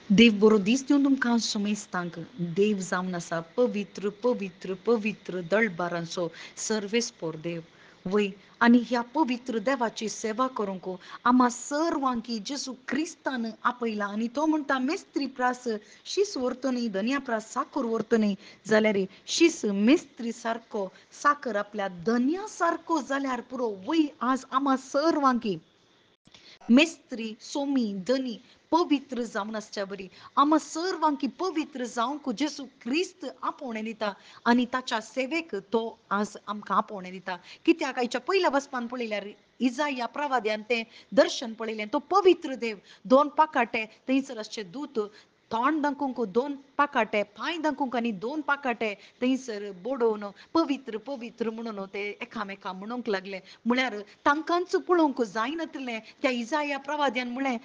देव बरो दीस दिवन तुमकां सुमेस्तांक देव जावन आसा पवित्र पवित्र पवित्र दळबारांचो सर्वेस्पोर देव वय आनी ह्या पवित्र देवाची सेवा करूंक आम्हा सर्वांकी जेसू क्रिस्तान आपयला आनी तो म्हणटा मेस्त्री प्रास शीस व्हरतो न्ही धनिया प्रास साकर व्हरतो न्ही जाल्यार शीस मेस्त्री सारको साकर आपल्या धनिया सारको जाल्यार पुरो वय आज आम्हा सर्वांकी मेस्त्री सोमी धनी पवित्र जावन आसच्या बरी आम्हा सर्वांकी पवित्र जावंक जेसू क्रिस्त आपोवणें दिता आनी ताच्या सेवेक तो आज आमकां आपोवणें दिता कित्याक आयच्या पयल्या वचपान पळयल्यार इजाया प्रवाद्यान तें दर्शन पळयलें तो पवित्र देव दोन पाकाटे थंयसर आसचे दूत तोंड दाखोवंक दोन पाकाटे पांय दाखोवंक आनी दोन पाकाटे थंयसर बोडोवन पवित्र पवित्र म्हणून ते एकामेका म्हणूंक लागले म्हळ्यार तांकांच पळोवंक जायनातलें त्या इजाया प्रवाद्यान म्हळें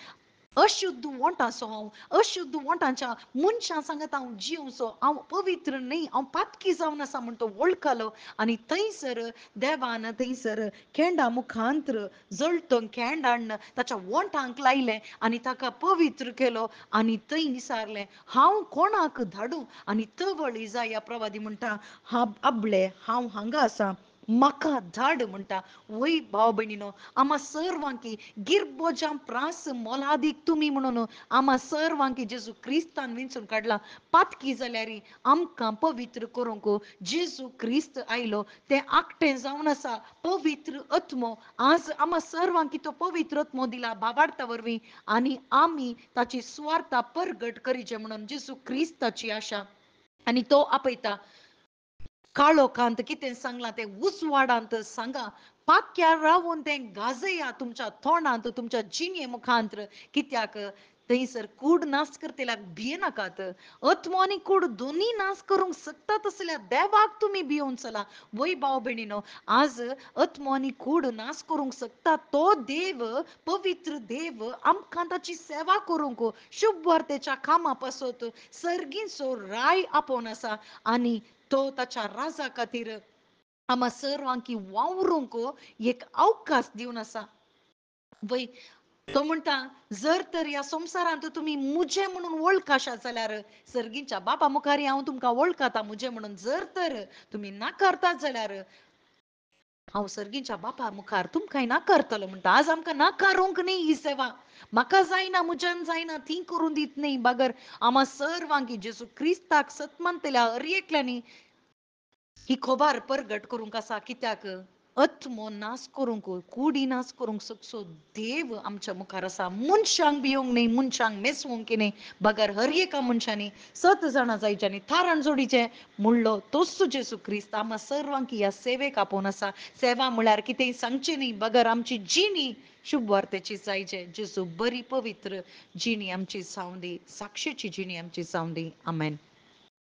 अशुद्ध वोंटासो हांव अशुद्ध वोंटांच्या मनशां सांगात हांव जिवसो हांव पवित्र न्ही हांव पातकी जावन आसा म्हण तो वळखलो आनी थंयसर देवान थंयसर खेंडा मुखांत्र जळटो खेंड हाडून ताच्या वोंटांक लायलें आनी ताका पवित्र केलो आनी थंय विचारलें हांव कोणाक धाडूं आनी तवळ इजाया प्रवादी म्हणटा आबले हांव हांगा आसा म्हाका धाड म्हणटा वय भाव भयणीनो आम्हा सर्वांकी गिरबोजां प्रास मोलादीक तुमी म्हणून आम्हा सर्वांकी जेजू क्रिस्तान विंचून काडला पातकी जाल्यार आमकां पवित्र करूंक जेजू क्रिस्त आयलो तें आकटें जावन आसा पवित्र आत्मो आज आम्हा सर्वांकी तो पवित्र आत्मो दिला बाबार्था वरवीं आनी आमी ताची स्वार्था परगट करीचे म्हणून जेजू क्रिस्ताची आशा आनी तो आपयता काळोखांत कितें सांगलां तें उसवाडांत सांगा पाक्यार रावून तें गाजया तुमच्या तोंडांत तुमच्या जिणे मुखांत्र कित्याक थंयसर कूड नाश करतेल्याक भियेनाकात आत्मो आनी कूड दोनी नाश करूंक शकतात असल्यार देवाक तुमी भियोन चला वय भाव भयणीनो आज आत्मो आनी कूड नाश करूंक शकता तो देव पवित्र देव आमकां ताची सेवा करूंक शुभ वार्तेच्या कामा पासत सर्गीचो राय आपोवन आसा आनी तो ताच्या राजा खातीर आम्हा सर्वांकी वावरूंक एक अवकाश दिवन आसा वय तो म्हणटा जर तर ह्या संवसारांत तुमी मुजे म्हणून वळखाशात जाल्यार सर्गीच्या बापा मुखार हांव तुमकां वळखता मुजे म्हणून जर तर तुमी नाकारतात जाल्यार हांव सर्गीच्या बापा मुखार तुमकांय नाकारतलो म्हणटा आज आमकां नाकारूंक न्ही ही सेवा म्हाका जायना म्हज्यान जायना ती करून दित न्ही बागर आम्हा सर्वांकी जेजू क्रिस्ताक सतमानतल्या हर एकल्यांनी ही खोबार परगट करूंक आसा कित्याक आत्मो नाश करूंक कुडी नाश करूंक शकचो देव आमच्या मुखार आसा मनशांक भियोंक न्ही मनशांक मेसवंक न्ही बागर हर एका मनशांनी 7 जाणां जायच्यांनी थारान जोडीचे म्हणलो तोच जेजू क्रिस्त आम्हा सर्वांक ह्या सेवेक आपोवन आसा सेवा म्हळ्यार कितेंय सांगचें न्ही बागर आमची जिणी शुभ वार्तेची जायचे जेजू बरी पवित्र जिणी आमची जावं दी साक्षेची जिणी आमची जावं दी आमेन